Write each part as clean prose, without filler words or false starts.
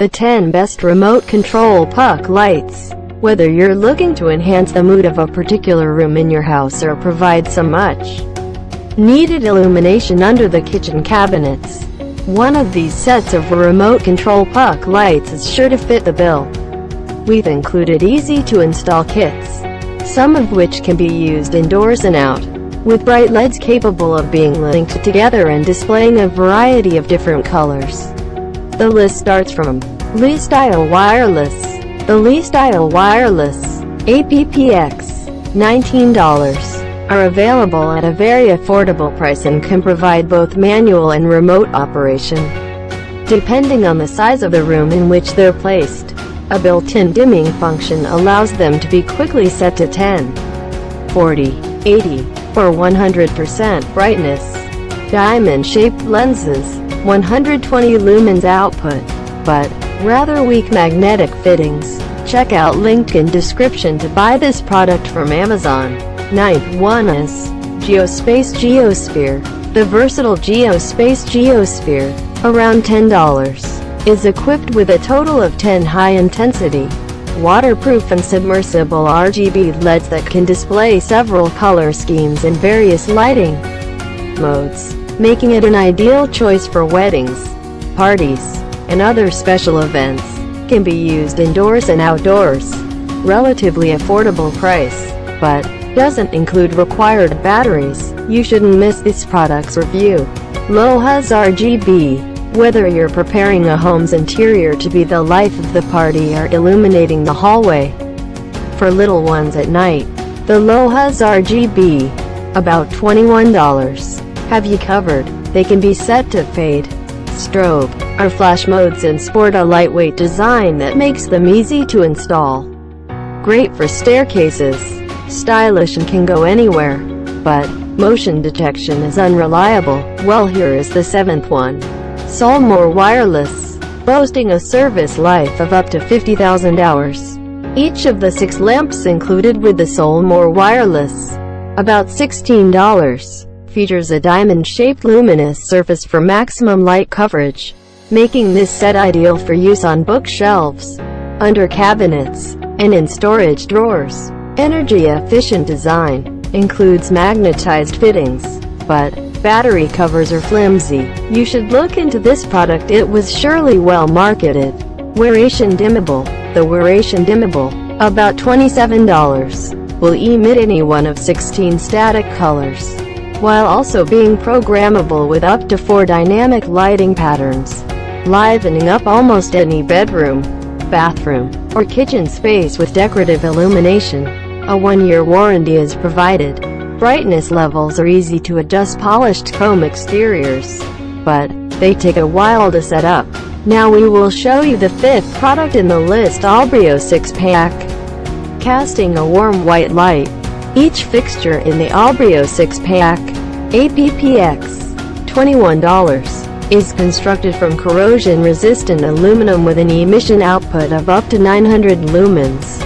The 10 best remote control puck lights. Whether you're looking to enhance the mood of a particular room in your house or provide some much needed illumination under the kitchen cabinets, one of these sets of remote control puck lights is sure to fit the bill. We've included easy-to-install kits, some of which can be used indoors and out, with bright LEDs capable of being linked together and displaying a variety of different colors. The list starts from Lee Style Wireless. The Lee Style Wireless APPX, $19, are available at a very affordable price and can provide both manual and remote operation, depending on the size of the room in which they're placed. A built-in dimming function allows them to be quickly set to 10, 40, 80, or 100% brightness. Diamond-shaped lenses, 120 lumens output, but rather weak magnetic fittings. Check out link in description to buy this product from Amazon. Ninth one is Geospace Geosphere. The versatile Geospace Geosphere, around $10, is equipped with a total of 10 high-intensity, waterproof and submersible RGB LEDs that can display several color schemes in various lighting modes, making it an ideal choice for weddings, parties, and other special events. Can be used indoors and outdoors. Relatively affordable price, but doesn't include required batteries. You shouldn't miss this product's review. Low-Huz RGB. Whether you're preparing a home's interior to be the life of the party or illuminating the hallway for little ones at night, the Low-Huz RGB, about $21, have you covered. They can be set to fade, strobe, or flash modes and sport a lightweight design that makes them easy to install. Great for staircases. Stylish and can go anywhere, but motion detection is unreliable. Well, here is the seventh one. Solmore Wireless, boasting a service life of up to 50,000 hours. Each of the 6 lamps included with the Solmore Wireless, about $16, features a diamond-shaped luminous surface for maximum light coverage, making this set ideal for use on bookshelves, under cabinets, and in storage drawers. Energy-efficient design includes magnetized fittings, but battery covers are flimsy. You should look into this product. It was surely well marketed. Wearation dimmable. The Wearation dimmable, about $27, will emit any one of 16 static colors, while also being programmable with up to 4 dynamic lighting patterns, livening up almost any bedroom, bathroom, or kitchen space with decorative illumination. A 1-year warranty is provided. Brightness levels are easy to adjust. Polished chrome exteriors, but they take a while to set up. Now we will show you the 5th product in the list, Albrio 6-pack. Casting a warm white light. Each fixture in the Albrio 6-pack, APPX, $21, is constructed from corrosion-resistant aluminum with an emission output of up to 900 lumens,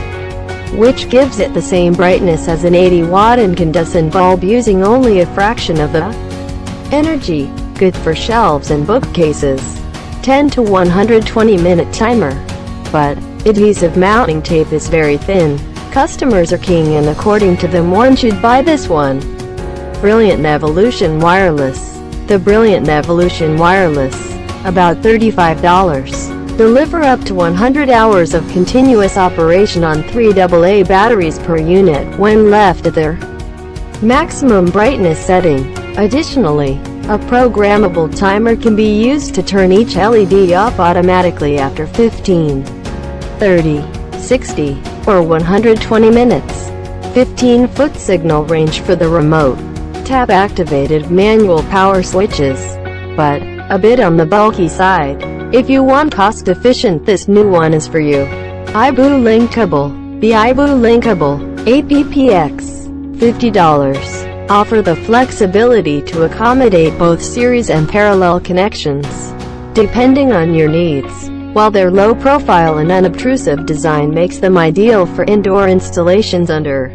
which gives it the same brightness as an 80-watt incandescent bulb using only a fraction of the energy. Good for shelves and bookcases. 10 to 120-minute timer. But adhesive mounting tape is very thin. Customers are keen, and according to them, one should buy this one. Brilliant Evolution Wireless. The Brilliant Evolution Wireless, about $35. Deliver up to 100 hours of continuous operation on 3 AA batteries per unit when left at their maximum brightness setting. Additionally, a programmable timer can be used to turn each LED off automatically after 15, 30, 60, or 120 minutes. 15-foot signal range for the remote. Tap-activated manual power switches, but a bit on the bulky side. If you want cost-efficient, this new one is for you. iBoo Linkable. The iBoo Linkable APPX, $50, offer the flexibility to accommodate both series and parallel connections, depending on your needs. While their low profile and unobtrusive design makes them ideal for indoor installations under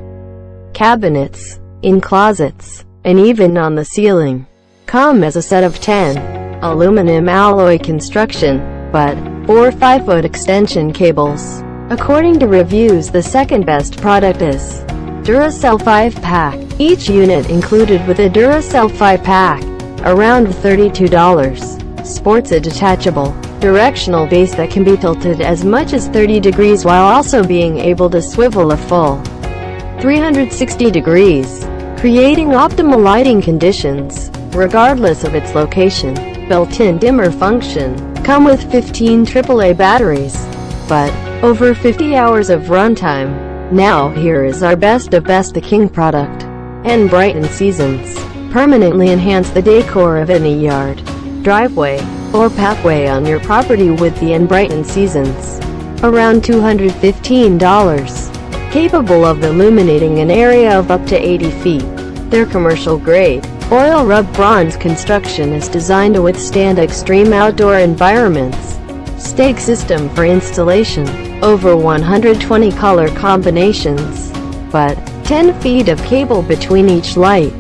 cabinets, in closets, and even on the ceiling. Come as a set of 10. Aluminum alloy construction. but 4 5-foot extension cables. According to reviews, the second best product is Duracell 5-pack. Each unit included with a Duracell 5-pack, around $32. Sports a detachable, directional base that can be tilted as much as 30 degrees while also being able to swivel a full 360 degrees, creating optimal lighting conditions, regardless of its location. Built-in dimmer function. Come with 15 AAA batteries, but over 50 hours of runtime. Now here is our best of best, the King product. And brighten seasons. Permanently enhance the decor of any yard, driveway, or pathway on your property with the Brighten Seasons. Around $215. Capable of illuminating an area of up to 80 feet. Their commercial-grade, oil-rubbed bronze construction is designed to withstand extreme outdoor environments. Stake system for installation. Over 120 color combinations. But 10 feet of cable between each light.